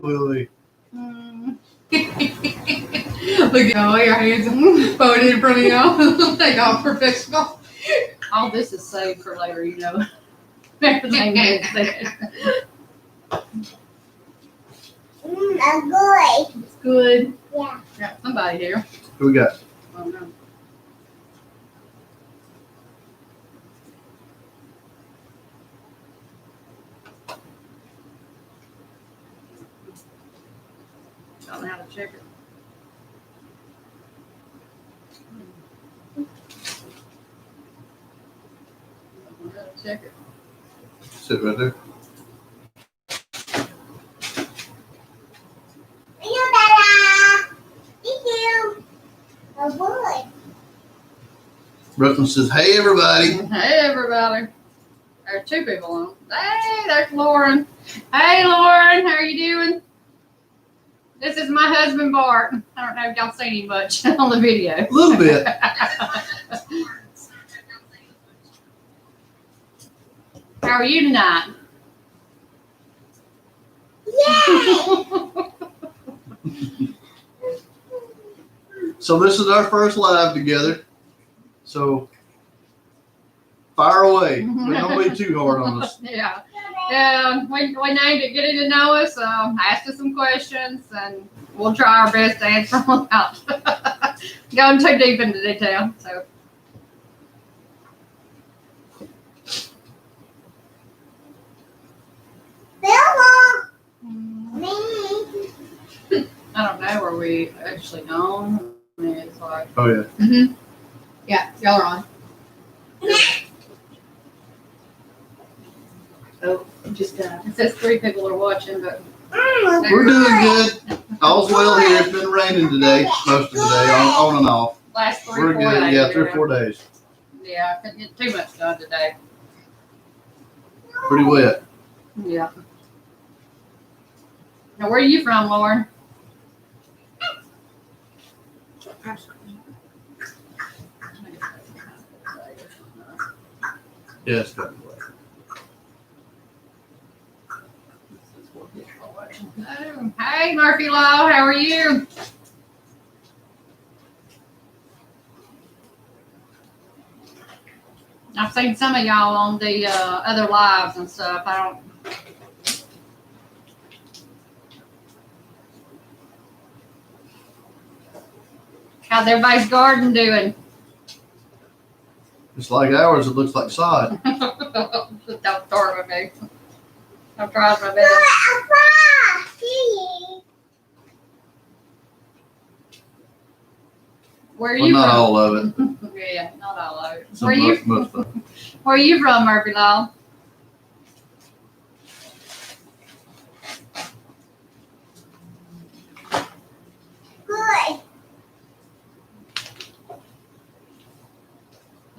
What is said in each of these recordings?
Willie. Look at all your hands folded in front of y'all. Like all professional. All this is saved for later, you know. Everything is said. It's good. Yeah. Yeah, somebody here. Who we got? Oh no. Don't know how to check it. Don't know how to check it. Sit right there. Brooklyn says, "Hey everybody." Hey everybody. There's two people on. Hey, there's Lauren. Hey Lauren, how are you doing? This is my husband Bart. I don't know if y'all seen him much on the video. A little bit. How are you tonight? So this is our first live together. So fire away. But don't be too hard on us. Yeah. We named it Getting to Know Us. Asked us some questions, and we'll try our best to answer them without going too deep into detail. So. I don't know. Are we actually on? I mean, it's like. Oh yeah. Mm-hmm. Yeah, y'all are on. Oh, just it says 3 people are watching, but We're doing good. All's well here. It's been raining today, most of the day, on and off. last 3 We're 4 good. days. Yeah, 3 or 4 days. Yeah, I couldn't get too much done today. Pretty wet. Yeah. Now, where are you from, Lauren? Yeah, it's kind of wet. Oh, hey, Murphy Law, how are you? I've seen some of y'all on the other lives and stuff. How's everybody's garden doing? It's like ours. It looks like sod. Don't start with me. I'm trying my best. Where are Well, you not from? all of it. Yeah, not all of it. Some Where you? most of it. Where are you from, Murphy Law?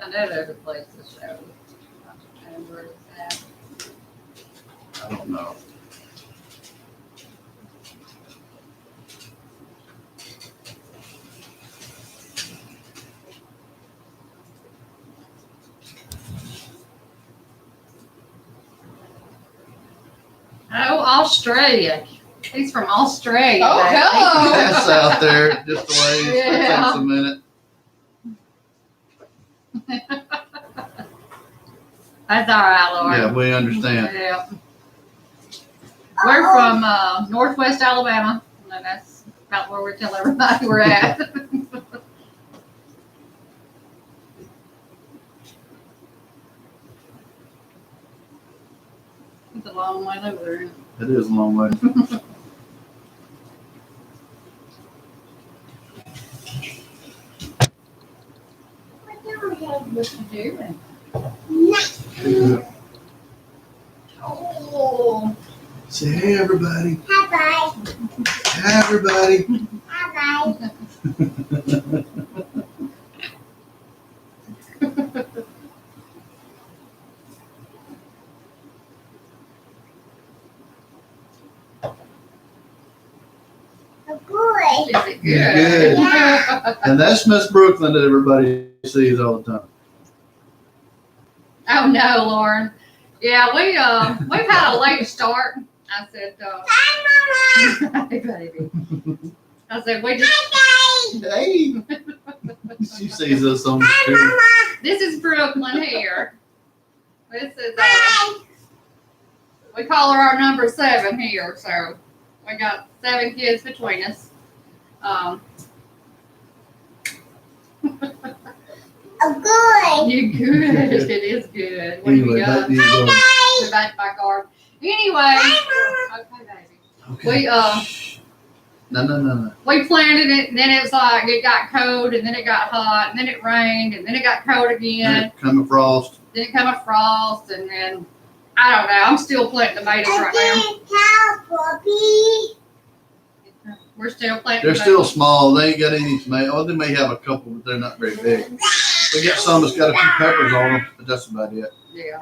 I know there's a place to show. I don't know where it's at. I don't know. Oh, Australia. He's from Australia. Oh, baby. hello. That's out there just a ways. It Yeah. takes a minute. That's all right, Lauren. Yeah, we understand. Yeah. We're from Northwest Alabama. And that's about where we tell everybody we're at. It's a long way over there. It is a long way. What you doing? Oh. Say hey everybody. Bye Hey everybody. bye. Good. Is it Yeah, good? good. And that's Miss Brooklyn that everybody sees all the time. Oh no, Lauren. Yeah, we've had a late start. I said, Hi, Mama. hey, baby. I said, we just, Hey, she sees us on the Hi, street. Mama. this is Brooklyn here. This is, Hi. we call her our number 7 here, so we got 7 kids between us. Oh, good. You good? It is good. What do Anyway, we back got? to you, Gordon. Hi. We're back to my garden. Anyway, Hi, okay, baby. Okay. We No. we planted it, and then it was like it got cold, and then it got hot, and then it rained, and then it got cold again. Come a frost. Then it came a frost, and then I don't know. I'm still planting tomatoes right I can tell, Poppy. now. We're still planting. They're still tomatoes. small. They ain't got any tomato. Oh, they may have a couple, but they're not very big. We got some that's got a few peppers on them, but that's about it. Yeah.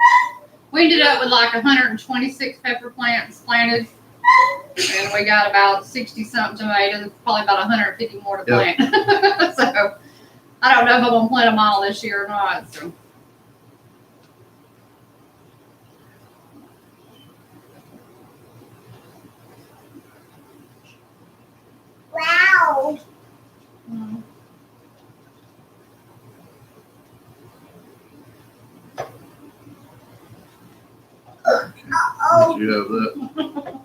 We ended up with like 126 pepper plants planted, and we got about 60 something tomatoes. Probably about 150 more to plant. So I don't know if I'm gonna plant them all this year or not. So. Wow. Mm. Uh-oh. You have that.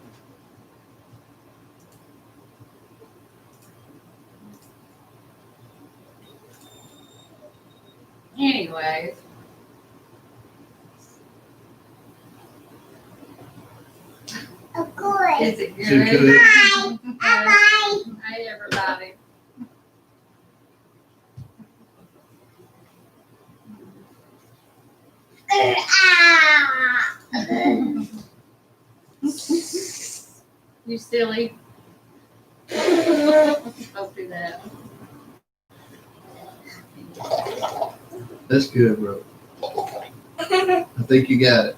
Anyways. Oh, good. Is it Is it good? good? Hi. Hi. Hey, everybody. Ah. You silly. Don't do that. That's good, bro. I think you got it.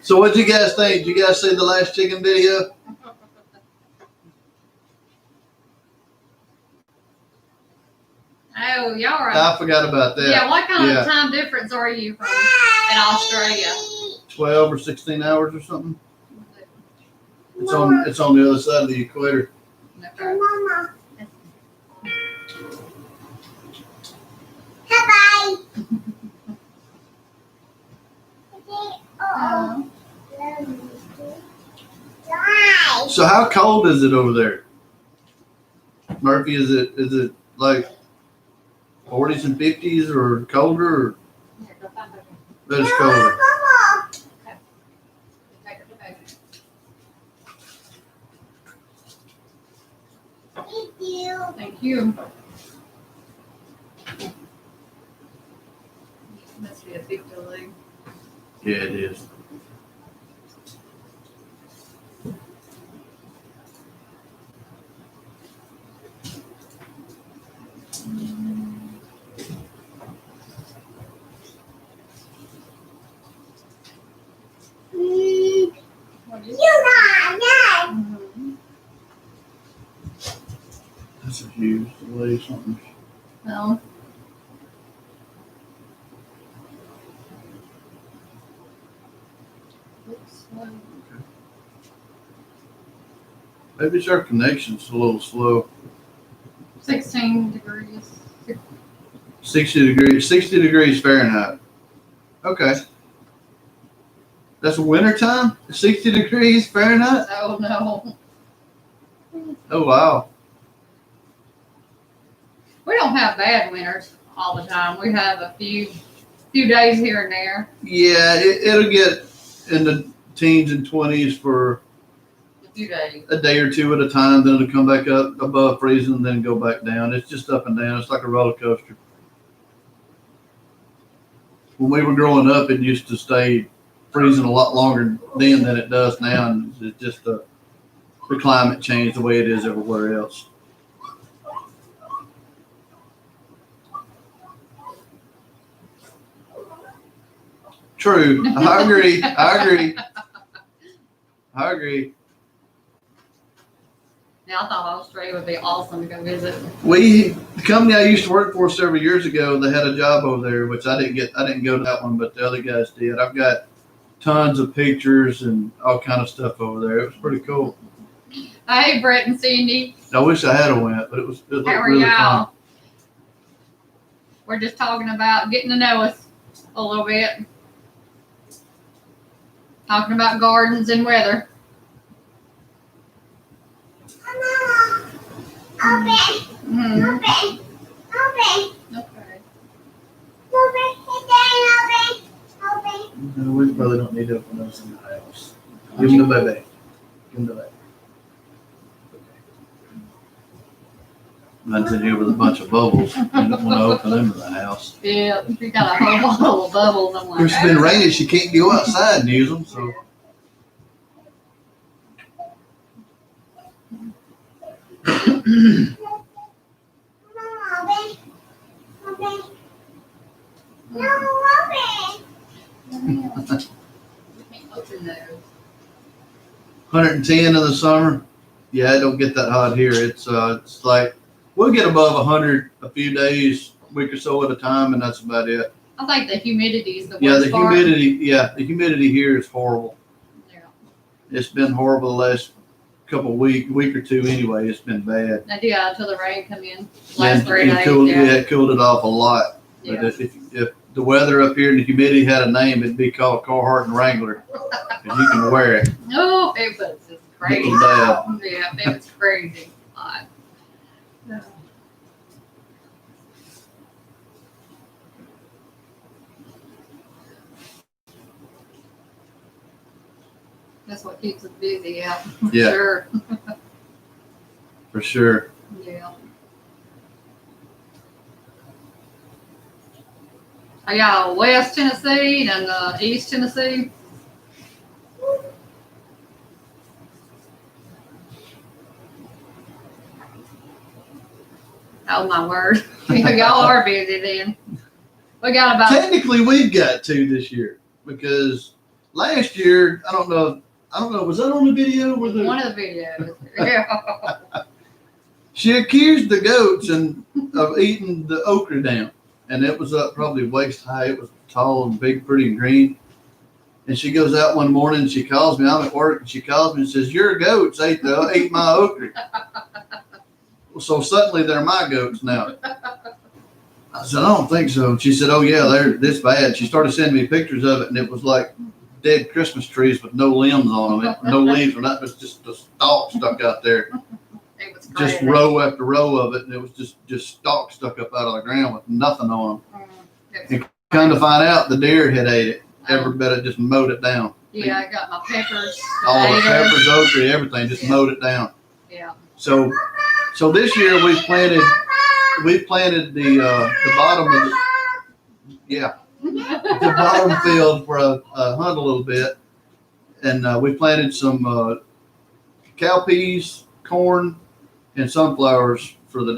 So what'd you guys think? Did you guys see the last chicken video? Oh, y'all are. I forgot about that. Yeah, what kind Yeah. of time difference are you from in Australia? 12 or 16 hours or something. It's on the other side of the equator. Okay. Mama. Bye bye. So how cold is it over there? Murphy, is it like 40s and 50s or colder? Or Here, go find her. but it's colder. Take her to bed. Thank you. Thank you. Must be a big delay. Yeah, it is. What is it? You got it. Mhm. That's a huge delay. Something. Well, looks like Maybe it's our connection's a little slow. 16 degrees. 60 degrees Fahrenheit. Okay. That's winter time? 60 degrees Fahrenheit? Oh no. Oh, wow. We don't have bad winters all the time. We have a few days here and there. Yeah, it'll get in the teens and 20s for A few days. a day or two at a time, then it'll come back up above freezing and then go back down. It's just up and down. It's like a roller coaster. When we were growing up, it used to stay freezing a lot longer then than it does now, and it's just the climate changed the way it is everywhere else. True. I agree. I agree. I agree. Now, I thought Australia would be awesome to go visit. The company I used to work for several years ago, they had a job over there, which I didn't go to that one, but the other guys did. I've got tons of pictures and all kind of stuff over there. It was pretty cool. Hey, Brett and Cindy. I wish I had a went, but it looked How are really fun. y'all? We're just talking about getting to know us a little bit. Talking about gardens and weather. Open. Mm-hmm. Open. Open. Okay. Open. No, we probably don't need to open those in the house. Give them the baby. Give them the baby. Mine's in here with a bunch of bubbles. You don't want to open them in the house. Yeah, we got a whole bottle of bubbles. I'm like, It's been raining. She can't go outside and use them. So Open those. 110 in the summer. Yeah, it don't get that hot here. It's like we'll get above 100 a few days, week or so at a time, and that's about it. I think the humidity is the Yeah, worst the part. humidity. Yeah, the humidity here is horrible. Yeah. It's been horrible the last couple week or two anyway. It's been bad. I do until the rain come in. Last 3 And days. it cooled it off a lot. But Yeah. if the weather up here and the humidity had a name, it'd be called Carhartt and Wrangler, and you can wear it. Oh, it was just crazy. It was bad. Yeah, it was crazy. Hot. Yeah. That's what keeps us busy, yeah. Yeah. Sure. For sure. Yeah. Are y'all West Tennessee and East Tennessee? Oh my word. Y'all are busy then. We got about Technically, we've got two this year because last year, I don't know, was that on the video where one of the videos. Yeah. she accused the goats of eating the okra down, and it was up probably waist high. It was tall and big, pretty and green. And she goes out one morning and she calls me. I'm at work and she calls me and says, "Your goats ate my okra." So suddenly they're my goats now. I said, "I don't think so." And she said, "Oh yeah, they're this bad." She started sending me pictures of it, and it was like dead Christmas trees with no limbs on them, no leaves or nothing. It was just a stalk stuck out there, It was just crazy. row after row of it, and it was just stalks stuck up out of the ground with nothing on them. It was Come to find out, the deer had ate it. Every bit of just mowed it down. Yeah, I got my peppers. All the potatoes. peppers, okra, everything, just Yeah. mowed it down. Yeah. So this year we planted the bottom of the bottom field for a hunt a little bit, and we planted some cowpeas, corn, and sunflowers for the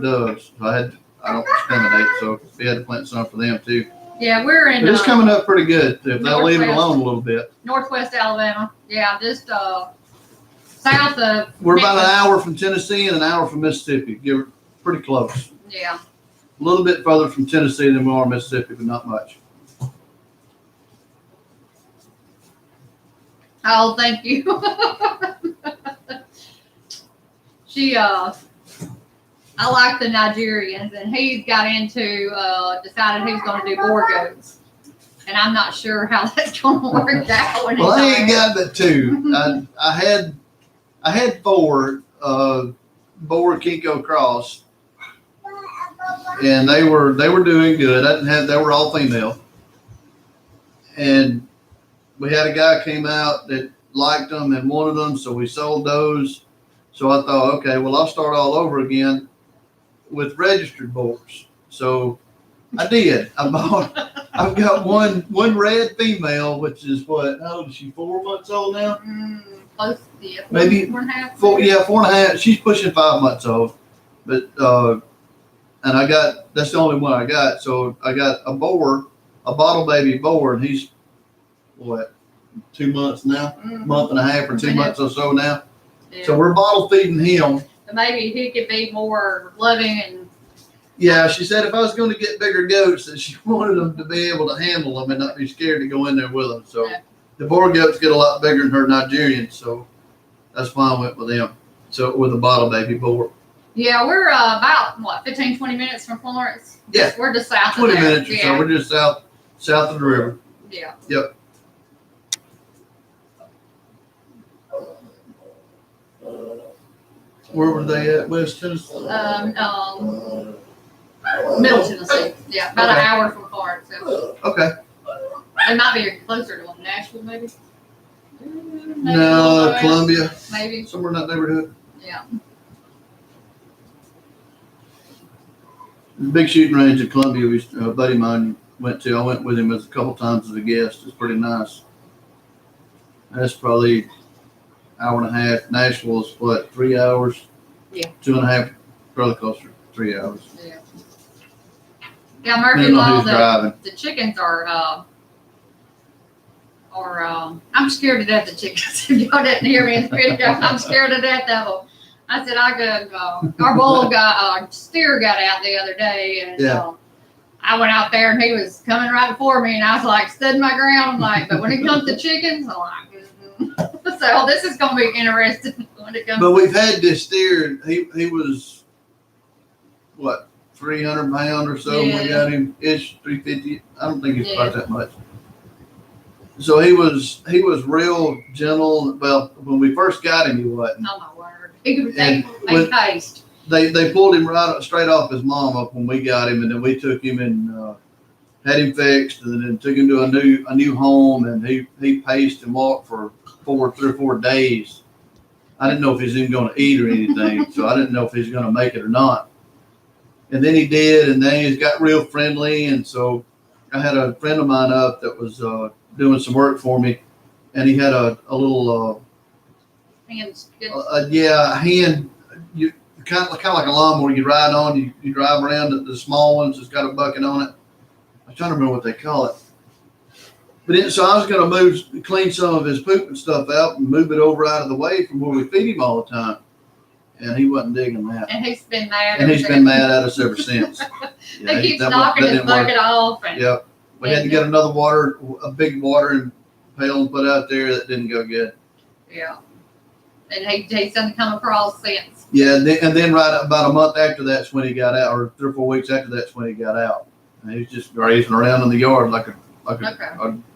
doves. So I don't discriminate, so we had to plant some for them too. Yeah, we're in But it's coming up pretty good if they'll leave it Northwest. alone a little bit. Northwest Alabama. Yeah, just south of. We're about an Memphis. hour from Tennessee and an hour from Mississippi. Pretty close. Yeah. A little bit further from Tennessee than we are Mississippi, but not much. Oh, thank you. I like the Nigerians, and he got into decided he was going to do boar goats, and I'm not sure how that's going to work out. When Well, I he's ain't got that too. I had four boar Kinko cross, and they were doing good. They were all female, and we had a guy came out that liked them and wanted them, so we sold those. So I thought, okay, well, I'll start all over again with registered boars. So I did. I've got one red female, which is what? How old is she? 4 months old now? close to the Maybe 4.5. 4.5. She's pushing 5 months old. But and that's the only one I got. So I got a boar a bottle baby boar, and he's what, 2 months now, Mhm. month and a half or 2 months or so now. Yeah. So we're bottle feeding him. And maybe he could be more loving and Yeah, she said if I was going to get bigger goats, that she wanted them to be able to handle them and not be scared to go in there with them. So Yeah. the boar goats get a lot bigger than her Nigerians, so that's why I went with them. So with a bottle baby boar. yeah, we're about what 15, 20 minutes from Florence. Yeah. We're just south 20 of there. minutes or so. Yeah. We're just south of the river. Yeah. Yep. Where were they at? West Tennessee? Middle Tennessee. Yeah, about Okay. an hour from Florence. So Okay. it might be closer to Nashville, maybe. Maybe a No, little bit. Columbia. Maybe. Somewhere in that neighborhood. Yeah. The big shooting range in Columbia, a buddy of mine went to. I went with him a couple times as a guest. It's pretty nice. That's probably hour and a half. Nashville's what, 3 hours? Yeah. 2.5, probably closer to 3 hours. Yeah. Yeah, Murphy Depending on Law, who's driving. the chickens are I'm scared to death of chickens. If y'all didn't hear me in the video, I'm scared to death of them. I said I could, our bull steer got out the other day, and Yeah. I went out there and he was coming right before me, and I was like, stood my ground. I'm like, but when it comes to chickens, I'm like, so this is going to be interesting when it comes. But we've had this steer. He was what, 300 pounds or so when we Yeah. got him. Ish 350. I don't think he's Yeah. quite that much. So he was real gentle. Well, when we first got him, he wasn't. Oh my word, he could And make taste. They pulled him straight off his mom up when we got him, and then we took him and had him fixed, and then took him to a new home, and he paced and walked for 3 or 4 days. I didn't know if he was even going to eat or anything, so I didn't know if he was going to make it or not. And then he did, and then he got real friendly, and so I had a friend of mine up that was doing some work for me, and he had a little Hands good. a hand, you kind of like a lawnmower you ride on. You drive around the small ones that's got a bucket on it. I'm trying to remember what they call it. But so I was going to clean some of his poop and stuff out and move it over out of the way from where we feed him all the time. And he wasn't digging that. And he's been mad. And he's been mad at us ever since. They keep knocking his bucket off. And, Yep. We had to get another a big watering pail and put out there. That didn't go good. Yeah. And he's done come across since. Yeah, and then right about a month after that's when he got out, or 3 or 4 weeks after that's when he got out. And he was just grazing around in the yard like a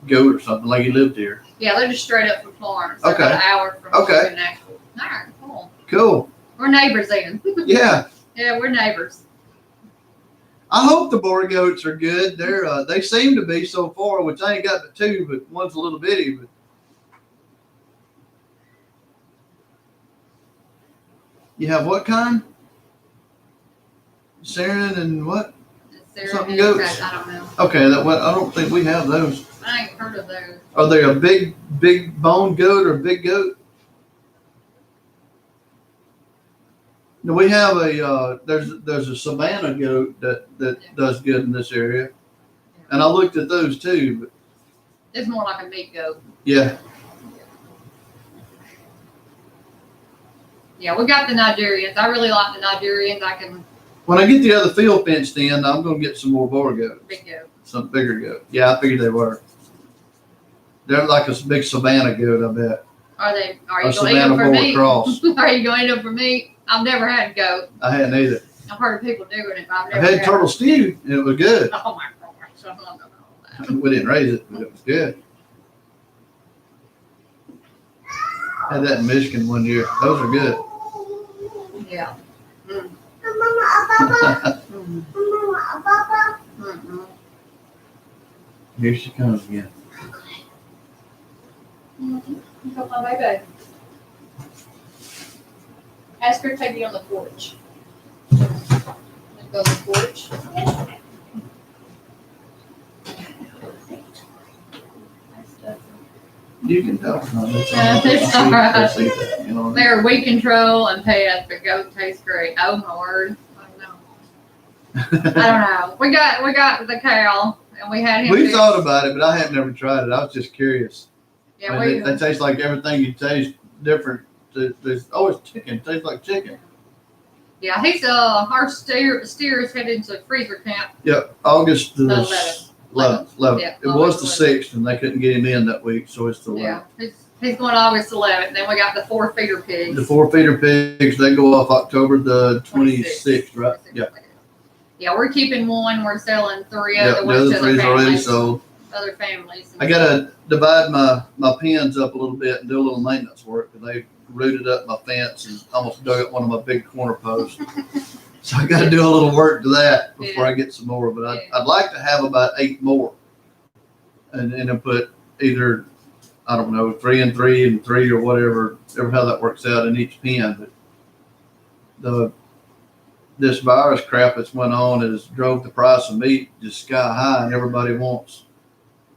goat or something, like he lived here. Yeah, they're just straight up from Florence. Okay. About an hour from Nashville. All right, cool. Cool. We're neighbors then. Yeah. Yeah, we're neighbors. I hope the boar goats are good. They seem to be so far, which I ain't got but 2, but one's a little bitty. But you have what kind? Sarin and what? Something goats. I don't know. Okay, I don't think we have those. I ain't heard of those. Are they a big bone goat or a big goat? No, we have there's a Savannah goat that does good in this area, and I looked at those too. But It's more like a meat goat. yeah, Yeah, we got the Nigerians. I really like the Nigerians. I can when I get the other field fenced in, I'm gonna get some more boar goats, big goat. some bigger goat. Yeah, I figured they were. They're like a big Savannah goat, I bet. Are you A going to eat Savannah them for boar meat? cross. Are you going to eat them for meat? I've never had goat. I hadn't either. I've heard of people doing it, but I've I never had turtle stew, and it was good. Oh my gosh, I'm not gonna know that. We didn't raise it, but it was good. Had that in Michigan one year. Those are good. Yeah. Mm. Mama, Papa. Mm. Mama, Papa. Mm-mm. Here she comes again. Help my baby. Ask her to take you on the porch. Go on the porch. You can tell. No, Yeah, it's all right. That's it, you know what I mean? They're weed control and pets, but goat tastes great. Oh my word. I don't know. I don't know. We got the cow. and we had him. We fixed. thought about it, but I have never tried it. I was just curious. Yeah, I mean, they taste like everything you taste different. There's always chicken. It tastes like chicken. Yeah, he's our steer's headed to freezer camp. Yep, August the 11th. 11th. Yeah, It was the August 6th, and they couldn't get him in that week, so it's the 11th. Yeah, he's going August 11th. Then we got the 4 feeder pigs. The 4 feeder pigs, they go off October the 26th, right? Yeah. Yeah, we're keeping one. We're selling 3 Yeah, other the ones other to other three's already families. sold. Other families. I gotta divide my pens up a little bit and do a little maintenance work because they rooted up my fence and almost dug up one of my big corner posts. So I gotta do a little work to that before I get some more. But I'd like to have about 8 more, and then put either, I don't know, 3 and 3 and 3 or whatever how that works out in each pen. But this virus crap that's went on has drove the price of meat just sky high, and everybody wants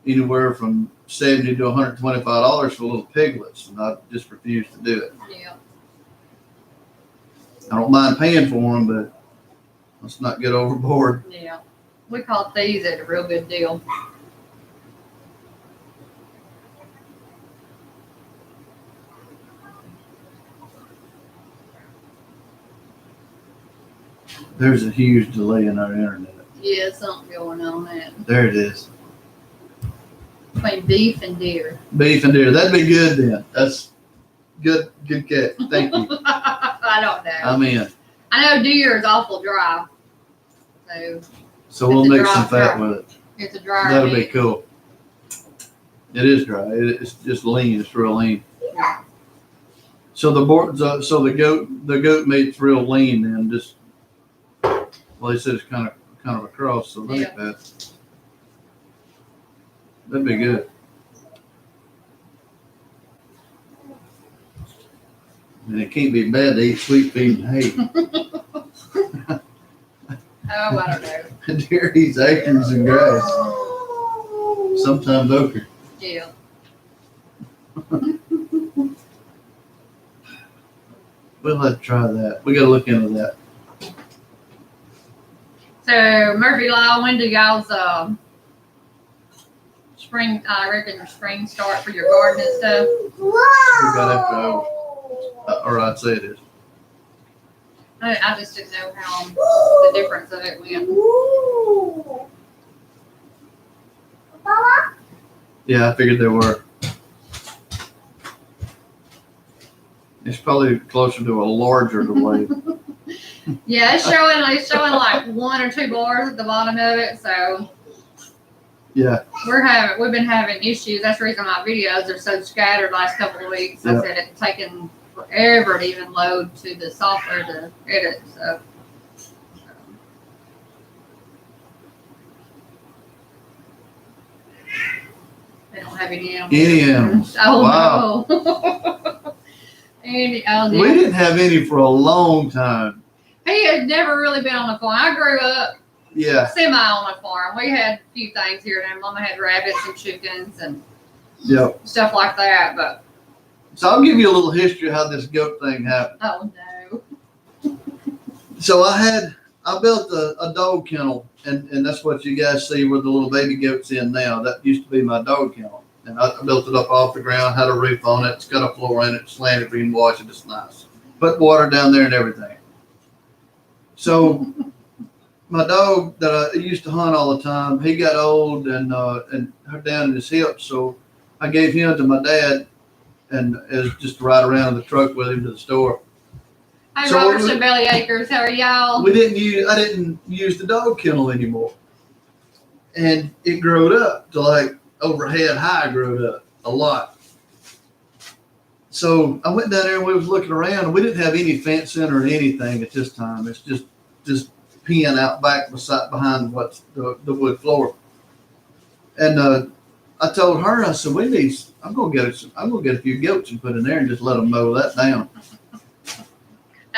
anywhere from $70 to $125 for little piglets, and I just refuse to do it. Yeah. I don't mind paying for them, but let's not get overboard. Yeah. We caught these at a real good deal. There's a huge delay in our internet. Yeah, something going on there. There it is. Between beef and deer. Beef and deer. That'd be good then. That's good catch. Thank you. I don't know. I'm in. I know deer is awful dry. So we'll It's a make dry some fat fry. with it. It's a dry That'll be meat. cool. It is dry. It's just lean. It's real lean. So the goat meat's real lean then. Just well, they said it's kind of a cross. So look at that. That'd be good. And it can't be bad to eat sweet feed and hay. Oh, I don't know. Deer eats acorns and grass. Sometimes ochre. Yeah. We'll have to try that. We got to look into that. So Murphy Law, when do y'all's spring? I reckon your spring start for your garden and stuff. We got after or I'd say it is. I just didn't know how the difference of it went. Yeah, I figured there were. It's probably closer to a larger delay. Yeah, it's showing like 1 or 2 bars at the bottom of it. So Yeah. we've been having issues. That's the reason my videos are so scattered last couple of weeks. I Yeah. said it's taken forever to even load to the software to edit. So. They don't have any animals. Any animals. Oh Wow. no. We We didn't have any for a long time. He had never really been on the farm. I grew up Yeah. semi on a farm. We had a few things here and there. Mama had rabbits and chickens and Yep. stuff like that. But So I'll give you a little history of how this goat thing happened. oh no. So I built a dog kennel, and that's what you guys see where the little baby goat's in now. That used to be my dog kennel. And I built it up off the ground, had a roof on it. It's got a floor in it, slanted, you can wash it. It's nice. Put water down there and everything. So my dog that I used to hunt all the time, he got old and down in his hips. So I gave him to my dad, and as just to ride around in the truck with him to the store. Hey, So Robertson and Belly Acres, how are y'all? I didn't use the dog kennel anymore. And it growed up to like overhead high, growed up a lot. So I went down there and we was looking around, and we didn't have any fence in or anything at this time. It's just pen out back behind what's the wood floor. And I told her, I said, I'm gonna get a few goats and put in there and just let them mow that down.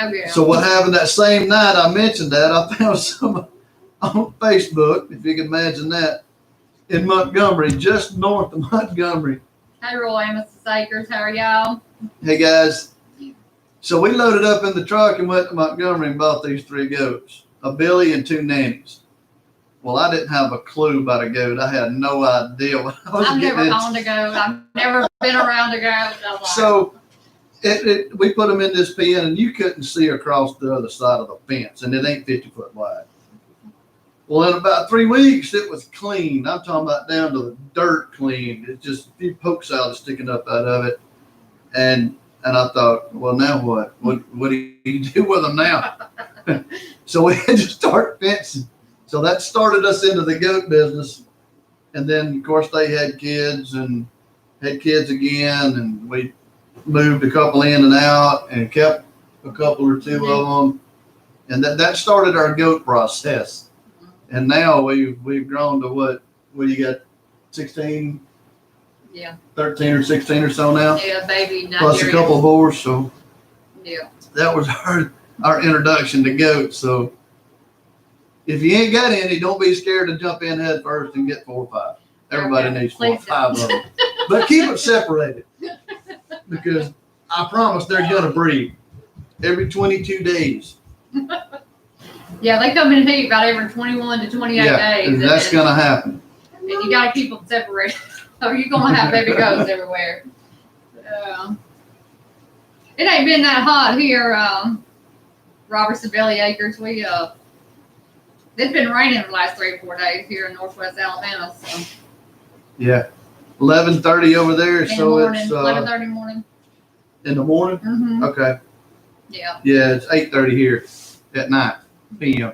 Oh yeah. So what happened that same night I mentioned that, I found some on Facebook, if you can imagine that, in Montgomery, just north of Montgomery. Hey, Roy Amos Acres, how are y'all? Hey guys, so we loaded up in the truck and went to Montgomery and bought these 3 goats, a Billy and 2 nannies. Well, I didn't have a clue about a goat. I had no idea what I was I've getting never into. owned a goat. I've never been around a goat. I was like, So we put them in this pen, and you couldn't see across the other side of the fence, and it ain't 50 foot wide. Well, in about 3 weeks, it was clean. I'm talking about down to the dirt clean. It's just a few poke salads sticking up out of it. And I thought, well, now what? What do you do with them now? So we had to start fencing. So that started us into the goat business. And then, of course, they had kids and had kids again. And we moved a couple in and out and kept a couple or two of them. And that started our goat process. And now we've grown to what do you got, 16? yeah, 13 or 16 or so now? yeah, baby. Plus a couple of boars. So Yeah. that was our introduction to goats. So if you ain't got any, don't be scared to jump in head first and get 4 or 5. Everybody Okay, needs 4 or please 5 of them. But keep it separated, because I promise they're going to breed every 22 days. Yeah, they come in heat about every 21 to 28 Yeah, days. and that's going to happen. And you got to keep them separated. Or you're going to have baby goats everywhere. It ain't been that hot here, Robertson Belly Acres. It's been raining the last 3 or 4 days here in northwest Alabama. So Yeah. 11:30 over there, in the so morning, it's 11:30 morning. in the morning? Mm-hmm. Okay. Yeah. Yeah, it's 8:30 here at night, p.m.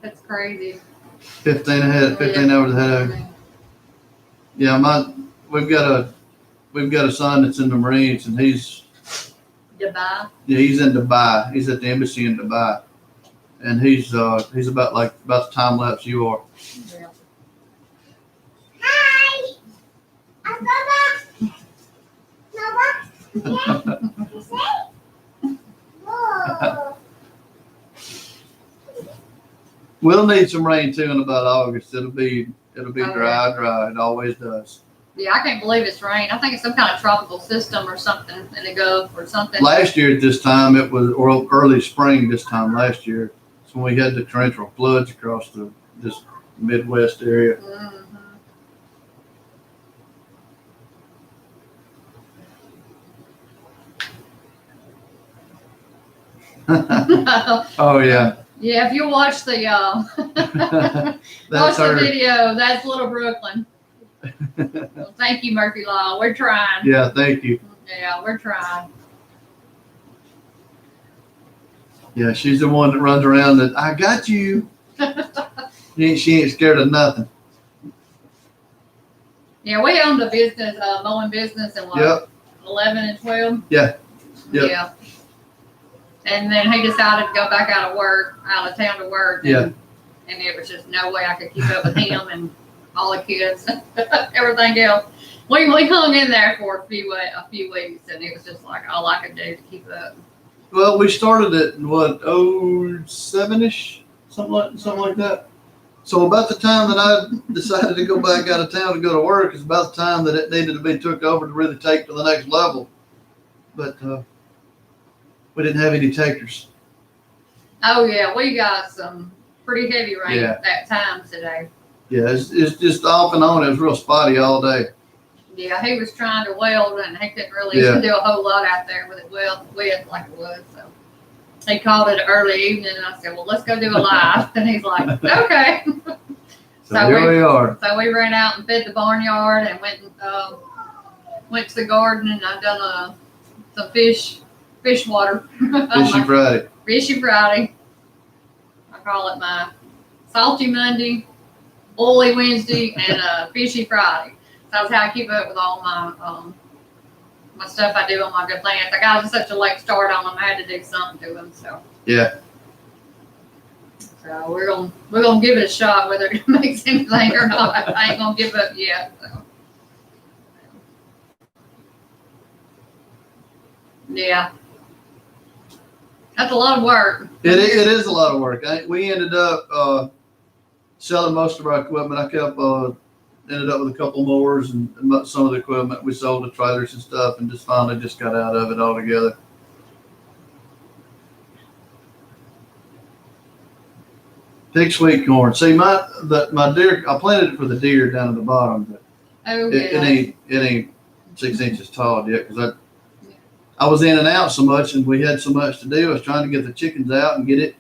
That's crazy. 15 ahead, 15 hours ahead. Yeah, we've got a son that's in the Marines, and he's Dubai. in Dubai. He's at the embassy in Dubai, and he's about the time lapse you are. Yeah. Hi. Papa. Papa. You say? Whoa. We'll need some rain too in about August. It'll be Oh, dry. It always does. Yeah, I can't believe it's rain. I think it's some kind of tropical system or something in the Gulf or something. Last year at this time, it was or early spring this time last year. It's when we had the torrential floods across this Midwest area. Mhm. Oh yeah. Yeah, if you watch the That's her. video, that's Little Brooklyn. Well, thank you, Murphy Law. We're trying. Yeah, thank you. Yeah, we're trying. Yeah, she's the one that runs around that I got you. She ain't scared of nothing. Yeah, we owned a business, mowing business in Yep. 11 and 12. Yeah. Yep. Yeah. And then he decided to go back out of town to work. Yeah. And it was just no way I could keep up with him and all the kids, everything else. We hung in there for a few weeks, and it was just like all I could do to keep up. Well, we started it in what, 07-ish, something like that. So about the time that I decided to go back out of town to go to work is about the time that it needed to be took over to really take to the next level. But we didn't have any takers. Oh yeah, we got some pretty heavy rain Yeah. that time today. Yeah, it's just off and on. It was real spotty all day. Yeah, he was trying to weld, and he couldn't really Yeah. do a whole lot out there with it wet like it was. So he called it early evening, and I said, "Well, let's go do a live." And he's like, "Okay." So here we are. So we ran out and fed the barnyard, and went to the garden, and I've done some fish water. Fishy Friday. Fishy Friday. I call it my salty Monday, oily Wednesday, and fishy Friday. So that's how I keep up with all my stuff I do on my good plants. I got such a late start on them. I had to do something to them. So Yeah. So we're gonna give it a shot, whether it makes anything or not. I ain't gonna give up yet. So. Yeah, that's a lot of work. It is a lot of work. We ended up selling most of our equipment. I kept ended up with a couple mowers and some of the equipment. We sold the trailers and stuff, and just finally just got out of it altogether. Big sweet corn. See, my deer, I planted it for the deer down at the bottom, but Oh, it ain't 6 inches tall yet, because I was in and out so much, and we had so much to do. I was trying to get the chickens out and get it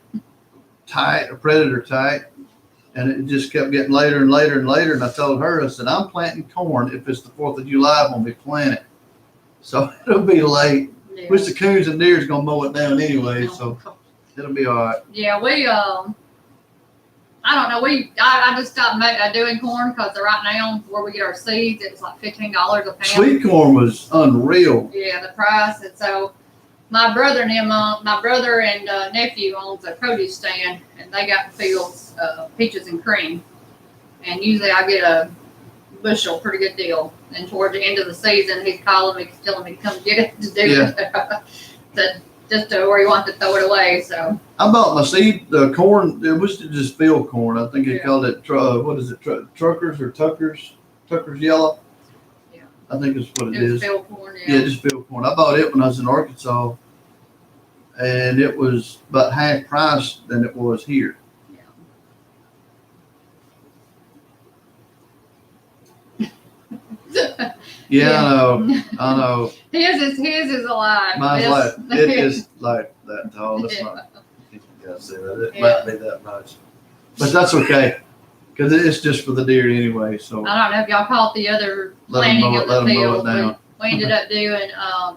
tight, a predator tight, and it just kept getting later and later and later. And I told her, I said, I'm planting corn. If it's the 4th of July, I'm gonna be planting. So it'll be late. Yeah. Which the coons and deer is gonna mow it down anyway, so it'll be all right. Yeah, we I don't know. I just stopped doing corn because right now where we get our seeds, it's like $15 a pound. Sweet corn was unreal. Yeah, the price, and so my brother and nephew owns a produce stand, and they got the fields peaches and cream, and usually I get a bushel, pretty good deal. And toward the end of the season, he's calling me, telling me to come get it to do it. Just to where he wants to throw it away. So I bought my seed, the corn. It was just field corn. I think they called it what is it? Truckers or Tuckers? Tuckers yellow. Yeah, I think that's what it was is. field corn. Yeah, just field corn. I bought it when I was in Arkansas, and it was about half price than it was here. Yeah. Yeah, I know. His is alive. Mine's like it is like that tall. That's Yeah. not. You gotta say that. It might be that much, but that's okay, because it's just for the deer anyway. So I don't know if y'all caught the other Let 'em planting mow of it- the let 'em mow it field. down. We ended up doing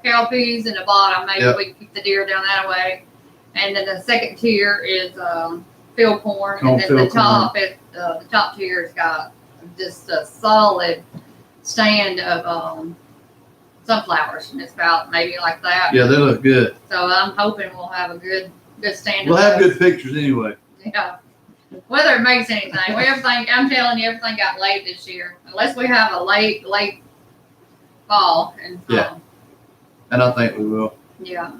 cowpeas in the bottom. Maybe Yep. we keep the deer down that way. And then the second tier is field corn, Corn, and then the field corn. top the top tier's got just a solid stand of sunflowers, and it's about maybe like that. yeah, they look good. So I'm hoping we'll have a good stand. We'll of have those. good pictures anyway. Yeah. Whether it makes anything, I'm telling you, everything got late this year. Unless we have a late fall, and Yeah. And I think we will. yeah,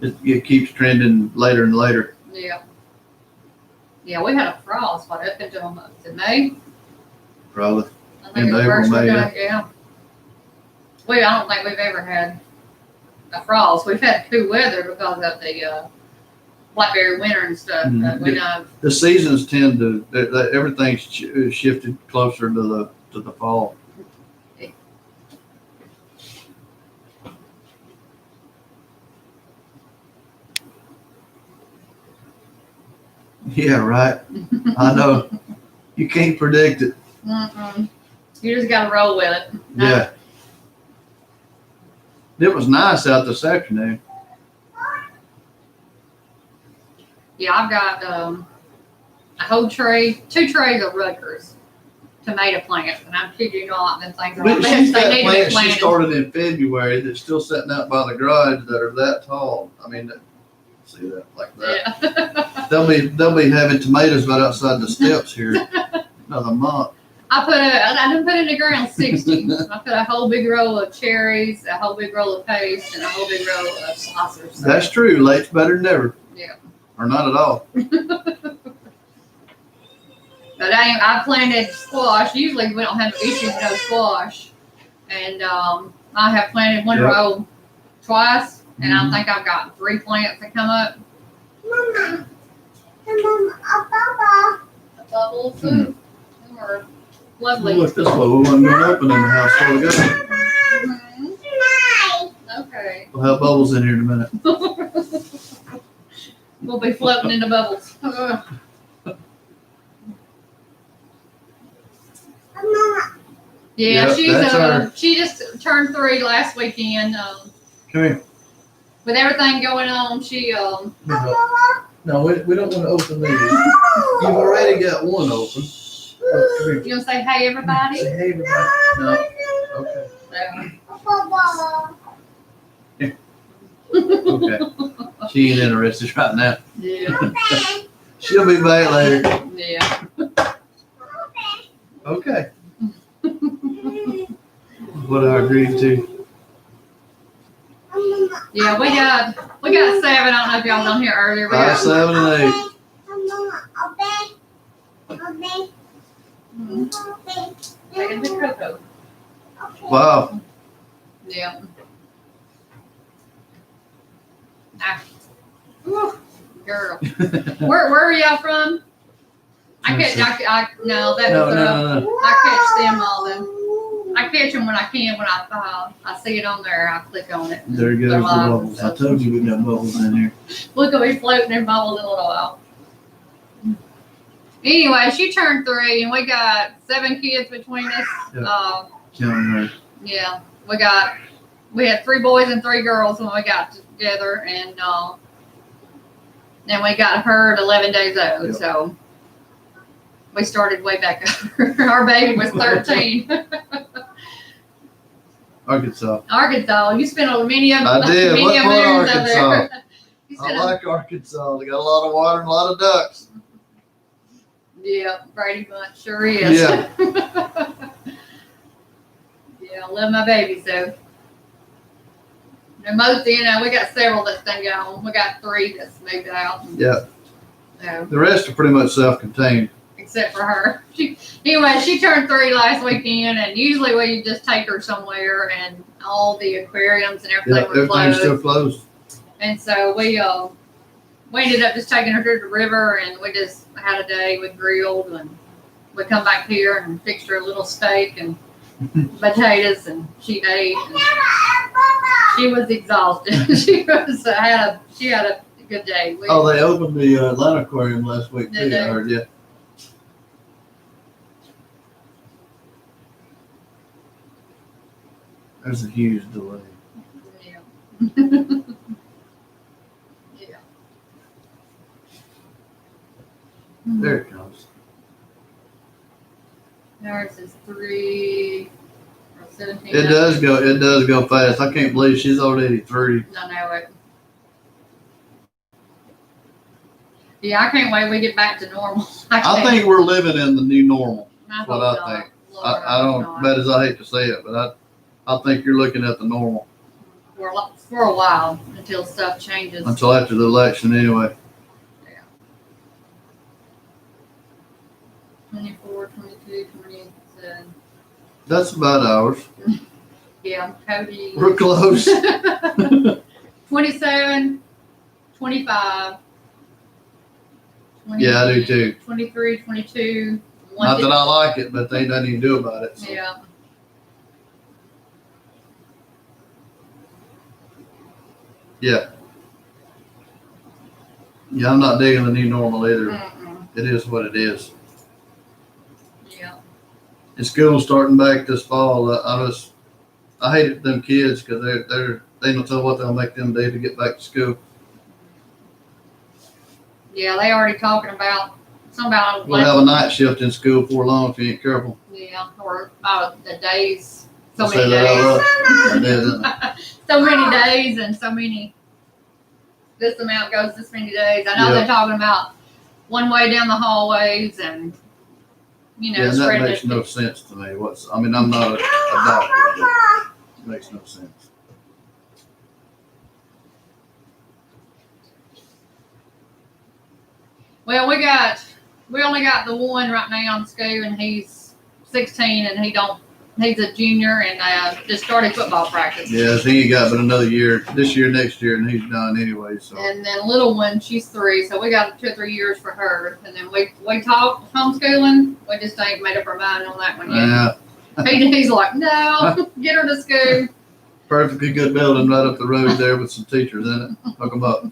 It keeps trending later and later. yeah. We had a frost, what up until May? Probably. I think In the April, first one, May, yeah. I don't think we've ever had a frost. We've had cool weather because of the blackberry winter and stuff. But we know. The seasons tend to everything's shifted closer to the fall. Yeah, right. I know. You can't predict it. Mm-mm. You just gotta roll with it. Yeah. It was nice out this afternoon. Yeah, I've got a whole tray, 2 trays of Rutgers tomato plants, and I'm kidding you not, them things are But they she's got need to be plants she planted. started in February that's still sitting out by the garage that are that tall. I mean, see that like that. Yeah. They'll be having tomatoes right outside the steps here another month. I didn't put in the ground 60. I put a whole big roll of cherries, a whole big roll of paste, and a whole big roll of saucers. So, That's true. Late's better than never. Yeah. Or not at all. But I planted squash. Usually we don't have issues with no squash. And I have planted one Yep. row twice, and Mhm. I think I've got 3 plants that come up. Mama, a bubble. Bubbles. Hmm. Them are lovely. Look, this way we wasn't going to open in the house. So we go. Mhm. Nice. Okay. We'll have bubbles in here in a minute. We'll be floating in the bubbles. Mama, Yeah, Yep, she just turned 3 last weekend. Come here. With everything going on, she No, we don't want to open these. You've already got one open. Oh, come here. you gonna say hey everybody? Say hey, everybody. No. Okay. Yeah. a bubble. Okay. She ain't interested right now. Yeah. Okay. She'll be back later. Yeah. Okay. What I agreed to. Yeah, we got 7. I don't know if y'all was on here earlier. We 5, got 7, and 8. Mama, a bed. A bed. Mhm. A bed. Taking the cocoa. Wow. Yeah. Ah. Whew, girl. Where are y'all from? No, that No, was, no. I catch them all them. I catch them when I can, when I see it on there, I click on it. There goes the bubbles. I told you we got bubbles in here. Look at me floating in bubbles in a little while. Anyway, she turned 3 and we got 7 kids between us. Yep. Counting her. Yeah, we had 3 boys and 3 girls when we got together, and then we got her at 11 days old. Yep. So we started way back up. Our baby was 13. Arkansas. You spent many of I did. many What of part years of up there. Arkansas? I like Arkansas. They got a lot of water and a lot of ducks. Yeah, Brady Bunch sure is. Yeah. Yeah, I love my babies though. And most, we got several that's done gone. We got 3 that's moved out. Yeah. So, the rest are pretty much self-contained. Except for her. She turned 3 last weekend, and usually we just take her somewhere, and all the aquariums and everything were everything's closed. still closed. And so we ended up just taking her to the river, and we just had a day. We grilled, and we come back here and fixed her a little steak and potatoes, and she ate. And she was exhausted. she had a good day. They opened the Atlanta aquarium last week too. I heard, yeah. There's a huge delay. Yeah. Yeah. There it comes. Ours is 3 or 17. It does go fast. I can't believe she's already 3. I know it. Yeah, I can't wait we get back to normal. I think we're living in the new normal. That's what I think. I don't, bad as I hate to say it, but I think you're looking at the normal. For a while, until stuff changes. Until after the election, anyway. Yeah. 24, 22, 27. That's about ours. Yeah, Cody. We're close. 27, 25. 20, Yeah, I do too. 23, 22. Not that I like it, but they ain't nothing you can do about it. So. Yeah. Yeah. Yeah, I'm not digging the new normal either. Mm-mm. It is what it is. Yeah. And school's starting back this fall. I hate them kids because they don't tell what they'll make them do to get back to school. Yeah, they already talking about We'll have a night shift in school before long if you ain't careful. Yeah, or the days. So I'll many say that days. out loud. I did, didn't I? So many days and so many. This amount goes this many days. I know they're talking about one way down the hallways and Yeah, and that spreading makes it. no sense to me. I'm not a doctor, but it makes no sense. Well, we only got the one right now in school, and he's 16, and he's a junior and just started football practice. Yeah, he ain't got but another year, this year, next year, and he's done anyway. So. And then little one, she's 3, so we got 2 or 3 years for her. And then we talked homeschooling. We just ain't made up our mind on that one yet. Yeah. He's like, no, get her to school. Perfectly good building right up the road there with some teachers in it. Hook them up.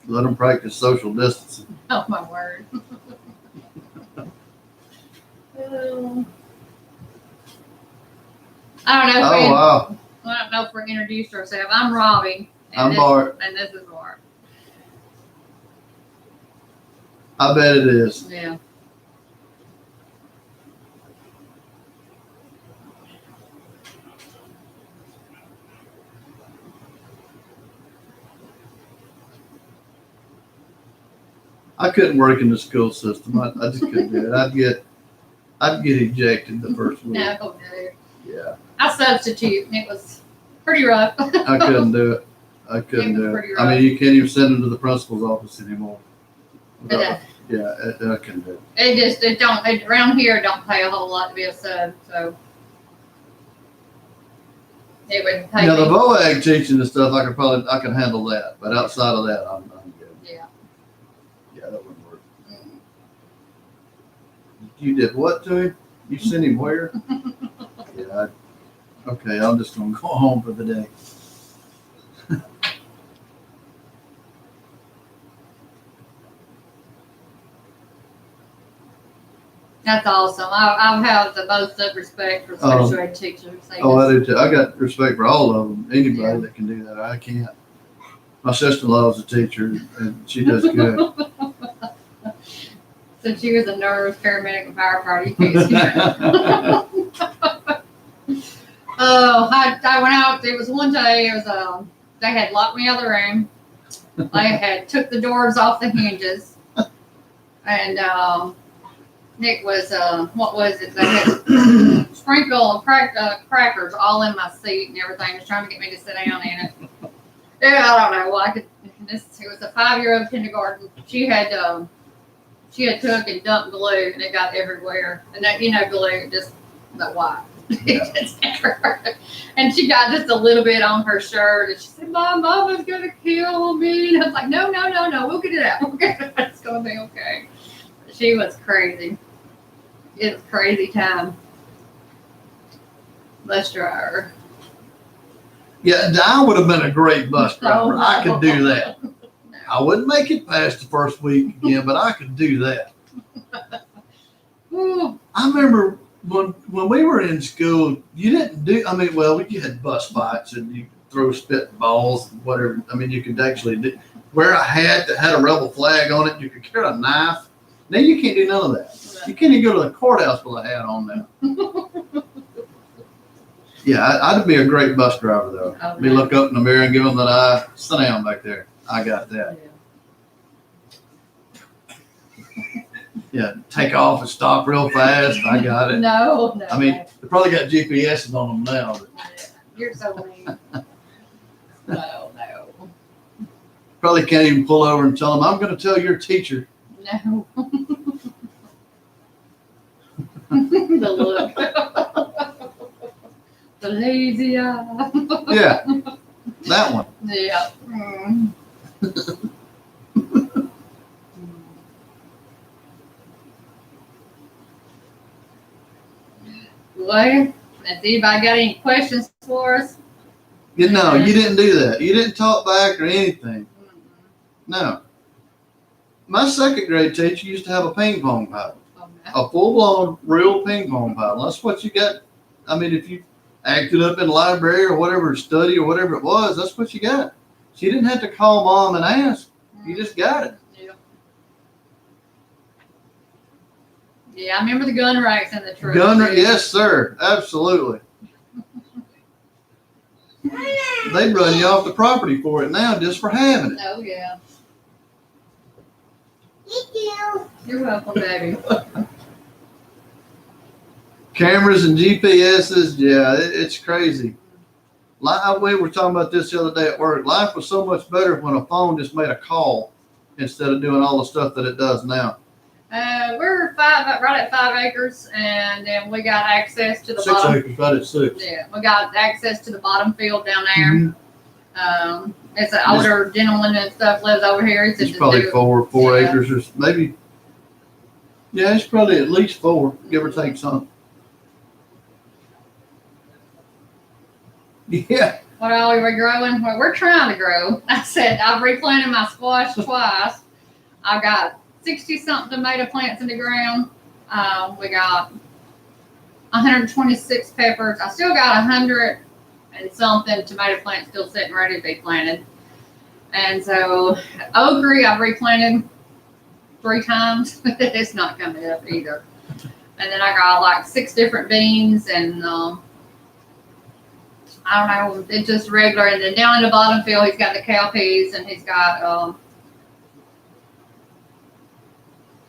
Let them practice social distancing. Oh my word. I don't know. Wow. I don't know if we introduced ourselves. I'm Robbie. I'm Bart. And this is Bart. I bet it is. Yeah. I couldn't work in the school system. I just couldn't do it. I'd get ejected the first week. No. Yeah. I substitute. It was pretty rough. I couldn't do it. I couldn't do it. I mean, you can't even send them to the principal's office anymore. But, Yeah, I can do it. around here, it don't pay a whole lot to be a sub, so. It would pay Yeah, the me. VOAG teaching and stuff, I can handle that, but outside of that, I'm good. Yeah. Yeah, that wouldn't work. Mm. You did what to him? You sent him where? Yeah, okay, I'm just gonna go home for the day. That's awesome. I have the most of respect for special ed teachers. Oh, I do too. I got respect for all of them. Anybody that can do that, I can't. My sister-in-law is a teacher, and she does good. Since she was a nurse, paramedic, and firefighter, you can't see. Oh, I went out. It was one day. It was they had locked me out of the room. They had took the doors off the hinges, and Nick was what was it? They had sprinkled crackers all in my seat and everything. Was trying to get me to sit down in it. Yeah, I don't know. Well, it was a 5-year-old kindergarten. She had took and dumped glue, and it got everywhere. And that, glue just the white. Yeah. And she got just a little bit on her shirt, and she said, "My mama's gonna kill me." And I was like, "No, we'll get it out. It's gonna be okay." She was crazy. It was crazy time. Bus driver. Yeah, I would have been a great bus driver. Oh, I could do that. No. I wouldn't make it past the first week again, but I could do that. Ooh. I remember when we were in school, you didn't do, you had bus fights and you throw spit balls and whatever. You could actually wear a hat that had a rebel flag on it. You could carry a knife. Now you can't do none of that. You can't even go to the courthouse with a hat on now. Yeah, I'd be a great bus driver though. Oh, Me look up in the mirror and give them that eye. Sit down back there. I got that. Yeah, take off and stop real fast. I got it. No. They probably got GPSs on them now. But You're so mean. No. probably can't even pull over and tell them, I'm going to tell your teacher. No. The look. The lazy eye. Yeah, that one. Yeah. Mm. Well, has anybody got any questions for us? You didn't do that. You didn't talk back or anything. No. My second grade teacher used to have a ping pong paddle. Oh, no. A full-blown real ping pong paddle. That's what you got. If you acted up in the library or whatever, study or whatever it was, that's what you got. So you didn't have to call mom and ask. You just got it. Yeah, I remember the gun racks in the truck. Yes, sir. Absolutely. They'd run you off the property for it now just for having it. Oh, yeah. Thank you. You're welcome, baby. Cameras and GPSs, yeah, it's crazy. We were talking about this the other day at work. Life was so much better when a phone just made a call instead of doing all the stuff that it does now. We're right at 5 acres, and then we got access to the 6 bottom. acres, right at 6. Yeah, we got access to the bottom field down there. Mm-hmm. It's an older gentleman and stuff lives over here. He said It's probably 4 Yeah. acres or maybe. Yeah, it's probably at least 4, give or take some. Yeah. What all are we growing? Well, we're trying to grow. I said I've replanted my squash twice. I've got 60-something tomato plants in the ground. We got 126 peppers. I still got 100 and something tomato plants still sitting ready to be planted. And so okra I've replanted 3 times. It's not coming up either. And then I got like 6 different beans and I don't know, it's just regular. And then down in the bottom field, he's got the cowpeas and he's got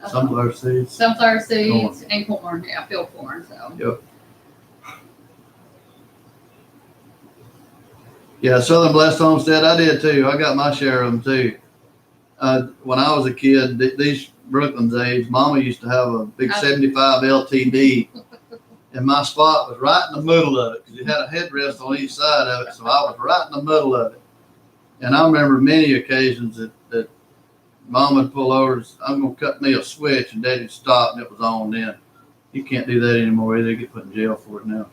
Sunflower seeds. Corn. And corn. Yeah, field corn. So. Yep. Yeah, Southern Blessed Homestead, I did too. I got my share of them too. When I was a kid, these Brooklyn's age, Mama used to have a big Oh. 75 LTD, and my spot was right in the middle of it because it had a headrest on each side of it, so I was right in the middle of it. And I remember many occasions that Mama would pull over, I'm going to cut me a switch, and Daddy'd stop, and it was on then. You can't do that anymore either. You get put in jail for it now.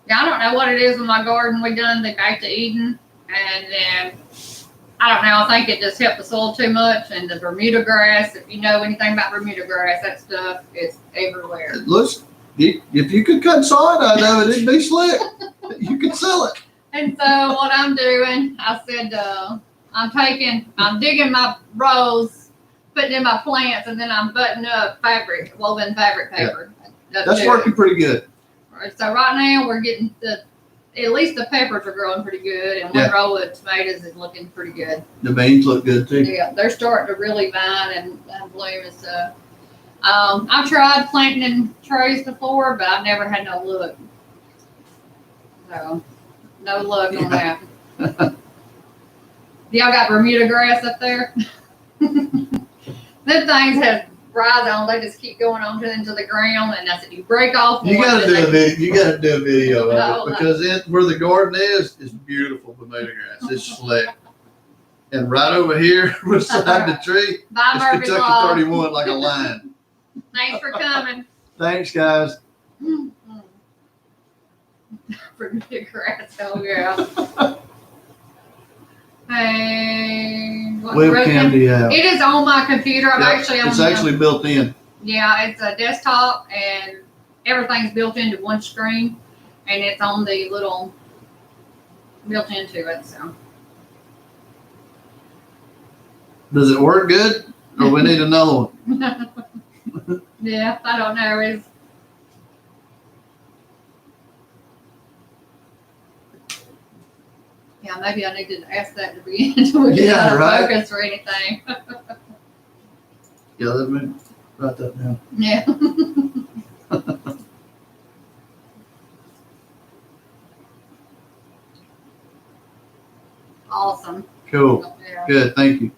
Yeah, I don't know what it is with my garden. We done the back to Eden, and then I don't know. I think it just helped the soil too much, and the Bermuda grass. If you know anything about Bermuda grass, that stuff is everywhere. It looks, if you could cut sod out of it, it'd be slick. You could sell it. And so what I'm doing, I said, I'm digging my rows, putting in my plants, and then I'm butting up woven fabric paper. That's working pretty good. So right now we're getting at least the peppers are growing pretty good, and one row of tomatoes is looking pretty good. The beans look good too. Yeah, they're starting to really vine and bloom and stuff. I've tried planting in trays before, but I've never had no luck. So, no luck on that. Y'all got Bermuda grass up there? Them things have rhizomes. They just keep going on into the ground, and I said, you break off. You gotta do a video. You gotta do a video of No, it because where the garden is beautiful Bermuda grass. It's slick. And right over here beside the tree, Bye, it's Murphy's Kentucky Law. 31 like a line. Thanks for coming. Thanks, guys. Bermuda grass. Oh yeah. Hey, Webcam do you have? it is on my computer. I'm actually on. It's actually built in. Yeah, it's a desktop, and everything's built into one screen, and it's on the little built into it. So. Does it work good, or we need another one? Yeah, I don't know. Yeah, maybe I need to ask that to be until we get out of focus or anything. Yeah, let me write that down. Yeah. Awesome. Cool. Yeah. Good. Thank you.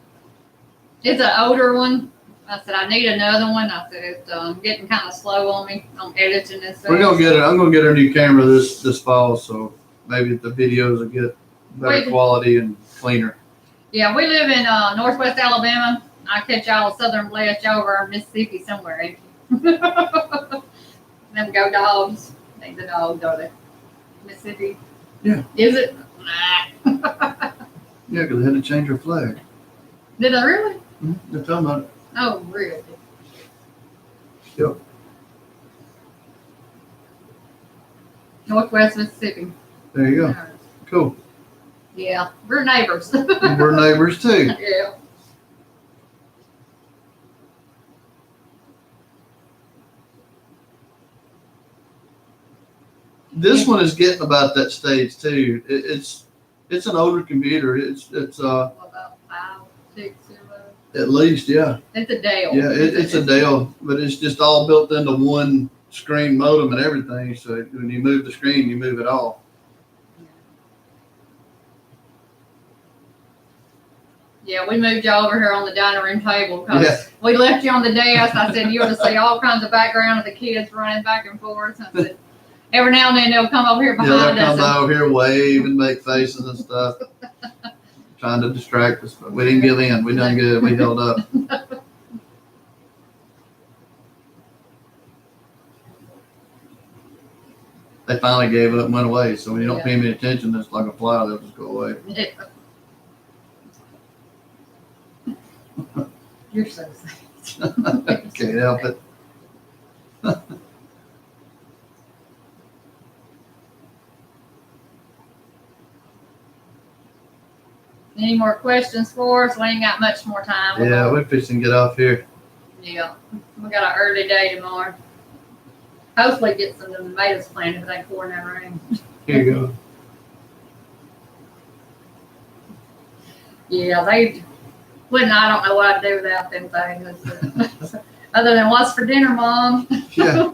It's an older one. I said I need another one. I said it's getting kind of slow on me on editing this. We're gonna get it. I'm gonna get our new camera this fall, so maybe the videos will get better quality and cleaner. Yeah, we live in northwest Alabama. I catch y'all southern blast over Mississippi somewhere. Them go dogs. Ain't the dogs, are they? Mississippi. Yeah. Is it? Nah. Yeah, because they had to change our flag. Did they really? Mm-hmm. They're talking about it. Oh, really? Yep. Northwest Mississippi. There you go. Cool. Yeah, we're neighbors. We're neighbors too. Yeah. This one is getting about that stage too. It's an older computer. It's About 5, 6, 7. at least, yeah. It's a Dell. Yeah, it's a Dell, but it's just all built into one screen modem and everything. So when you move the screen, you move it all. Yeah, we moved you over here on the dining room table because we left you on the desk. I said you ought to see all kinds of background of the kids running back and forth. I said, every now and then they'll come over here behind us. Yeah, they'll come over here, wave and make faces and stuff, trying to distract us. But we didn't give in. We done good. We held up. They finally gave up and went away. So when you don't pay any attention, it's like a fly. They'll just go away. Yeah. You're so sad. Can't help it. Any more questions for us? We ain't got much more time. Yeah, we're fixing to get off here. Yeah, we got an early day tomorrow. Hopefully get some tomatoes planted if they pour in that rain. Here you go. Yeah, they wouldn't. I don't know what I'd do without them things. Other than what's for dinner, Mom. Yeah.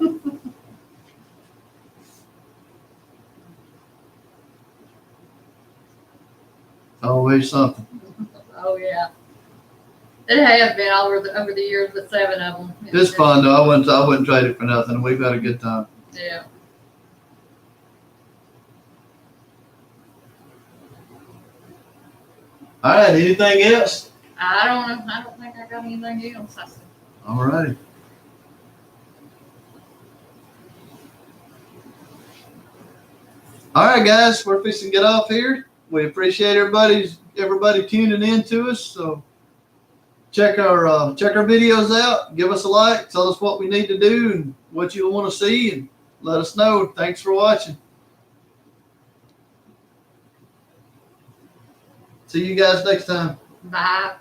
Always something. Oh yeah. It has been over the years with 7 of them. It's fun though. I wouldn't trade it for nothing. We've had a good time. Yeah. All right. Anything else? I don't know. I don't think I got anything else. All right. All right, guys. We're fixing to get off here. We appreciate everybody tuning in to us. So check our videos out. Give us a like. Tell us what we need to do and what you want to see, and let us know. Thanks for watching. See you guys next time. Bye.